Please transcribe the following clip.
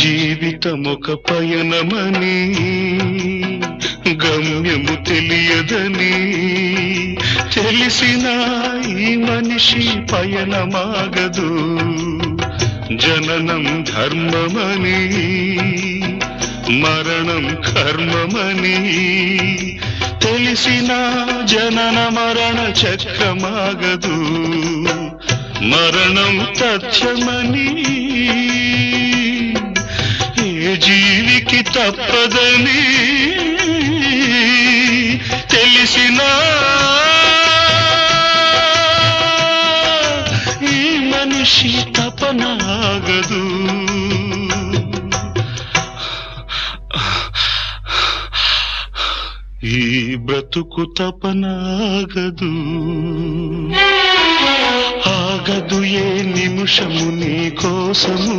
జీవితమొక పయనమని గమ్యము తెలియదని తెలిసిన ఈ మనిషి పయనమాగదు. జననం ధర్మమని మరణం కర్మమని తెలిసిన జనన మరణ చక్రమాగదు. మరణం తథ్యమని ఏ జీవికి తప్పదని తెలిసిన ఈ మనిషి తపనాగదు. ఈ బ్రతుకు తపనాగదు. ఆగదు ఏ నిమిషము నీ కోసము.